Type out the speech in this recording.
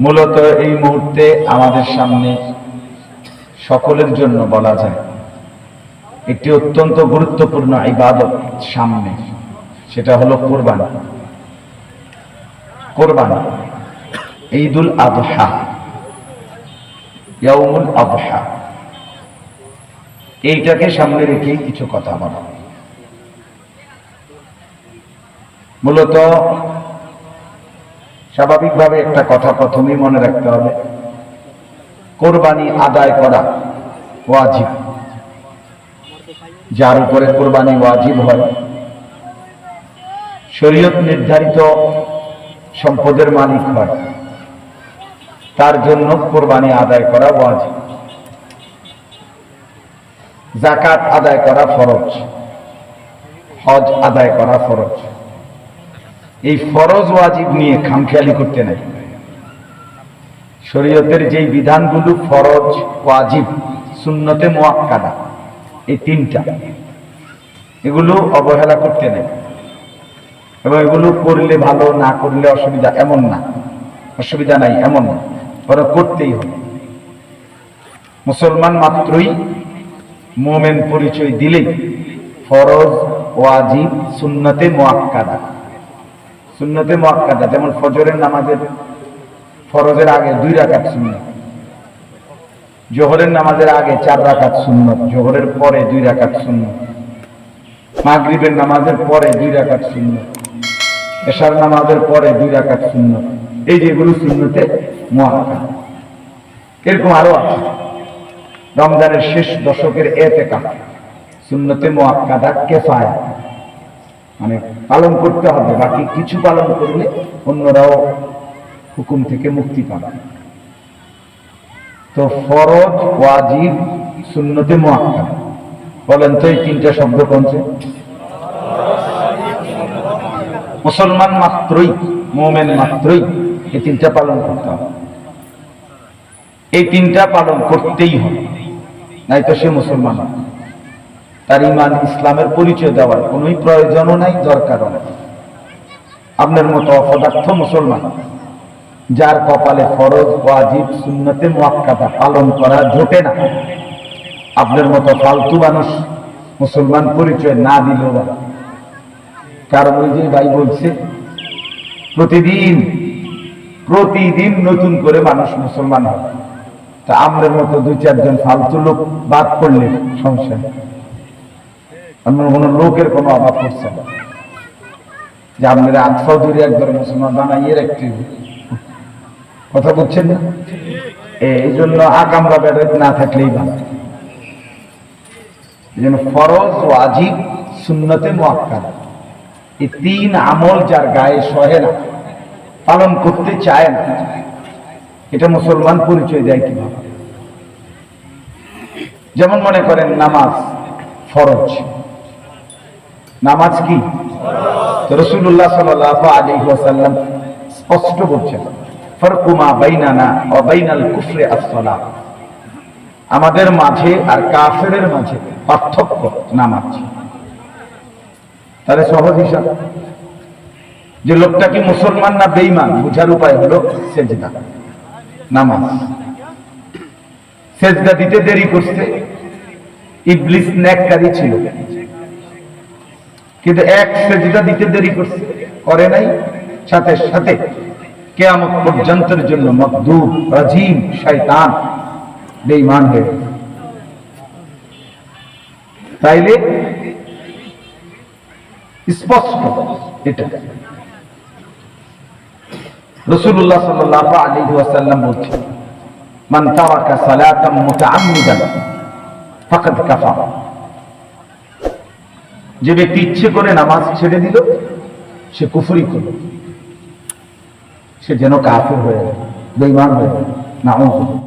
মূলত এই মুহূর্তে আমাদের সামনে সকলের জন্য বলা যায় একটি অত্যন্ত গুরুত্বপূর্ণ ইবাদত সামনে, সেটা হলো কোরবানি। কোরবানি, ঈদুল আযহা, ইয়াউমুল আযহা, এইটাকে সামনে রেখে কিছু কথা বলা। মূলত স্বাভাবিকভাবে একটা কথা প্রথমেই মনে রাখতে হবে, কোরবানি আদায় করা ওয়াজিব। যার উপরে কোরবানি ওয়াজিব হয়, শরীয়ত নির্ধারিত সম্পদের মালিক হয়, তার জন্য কোরবানি আদায় করা ওয়াজিব। যাকাত আদায় করা ফরজ, হজ আদায় করা ফরজ। এই ফরজ ওয়াজিব নিয়ে খামখেয়ালি করতে নাই। শরীয়তের যেই বিধানগুলো ফরজ, ওয়াজিব, সুন্নতে মুআক্কাদা, এই তিনটা, এগুলো অবহেলা করতে নেই। এবং এগুলো করলে ভালো, না করলে অসুবিধা এমন না, অসুবিধা নাই এমন না, বরং করতেই হবে। মুসলমান মাত্রই মুমিন পরিচয় দিলেই ফরজ, ওয়াজিব, সুন্নতে মুআক্কাদা। সুন্নতে মুআক্কাদা যেমন ফজরের নামাজের ফরজের আগে 2 রাকাত সুন্নত, জোহরের নামাজের আগে 4 রাকাত সুন্নত, জোহরের পরে 2 রাকাত সুন্নত, মাগরিবের নামাজের পরে 2 রাকাত সুন্নত, এশার নামাজের পরে 2 রাকাত সুন্নত। এই যেগুলো সুন্নতে মুআক্কাদা। এরকম আরো আছে। রমজানের শেষ দশকের ইতিকাফ, সুন্নতে মুআক্কাদা কিফায়া, মানে পালন করতে হবে, বাকি কিছু পালন করলে অন্যরাও হুকুম থেকে মুক্তি পাবে। তো ফরজ, ওয়াজিব, সুন্নতে মুআক্কাদা, বলেন তো এই তিনটা শব্দ কোনছে? মুসলমান মাত্রই, মুমিন মাত্রই এই তিনটা পালন করতে হবে। এই তিনটা পালন করতেই হবে, নাই তো সে মুসলমান। তার ঈমান ইসলামের পরিচয় দেওয়ার কোন প্রয়োজনও নাই, দরকারও নাই। আপনার মতো অপদার্থ মুসলমান, যার কপালে ফরজ, ওয়াজিব, সুন্নতে মুআক্কাদা পালন করা জোটে না, আপনার মতো ফালতু মানুষ মুসলমান পরিচয় না দিলেও না। কারণ ওই যে ভাই বলছে, প্রতিদিন নতুন করে মানুষ মুসলমান হয়। তা আমাদের মতো 2-4 জন ফালতু লোক বাদ করলে সমস্যা, আপনার কোন লোকের কোনো অভাব করছে না যে আপনারা আতফাও ধরে একবার মুসলমান বানাইয়ে রাখতে কথা বলছেন না। এই জন্য আকামরা বেড়াতে না থাকলেই ভালো। এই জন্য ফরজ, ওয়াজিব, সুন্নতে মুআক্কাদা, এই 3 আমল যার গায়ে সহে না, পালন করতে চায় না, এটা মুসলমান পরিচয় দেয় কিভাবে? যেমন মনে করেন নামাজ ফরজ, নামাজ কি রাসূলুল্লাহ সাল্লাল্লাহু আলাইহি ওয়াসাল্লাম স্পষ্ট বলছেন, ফারকু মা বাইনানা ওয়া বাইনাল কুফরি আস-সালাত, আমাদের মাঝে আর কাফেরের মাঝে পার্থক্য নামাজ। তাহলে সহজ হিসাব যে লোকটা কি মুসলমান না বেঈমান বুঝার উপায় হলো সেজদা, নামাজ। সেজদা দিতে দেরি করছে, ইবলিস নেককারী ছিল, কিন্তু এক সেজদা দিতে দেরি করছে, করে নাই, সাথে সাথে কিয়ামত পর্যন্তের জন্য মকদুব, রাজিম, শয়তান, বেঈমান হয়ে গেল। তাইলে স্পষ্ট এটা রাসূলুল্লাহ সাল্লাল্লাহু আলাইহি ওয়াসাল্লাম বলছেন, মান তারাকা সালাতাম মুতাআম্মিদান ফাকাদ কাফারা, যে ব্যক্তি ইচ্ছে করে নামাজ ছেড়ে দিল সে কুফরি করল, সে যেন কাফির হয়ে গেল, বেঈমান হয়ে গেল। নাউযুবিল্লাহ।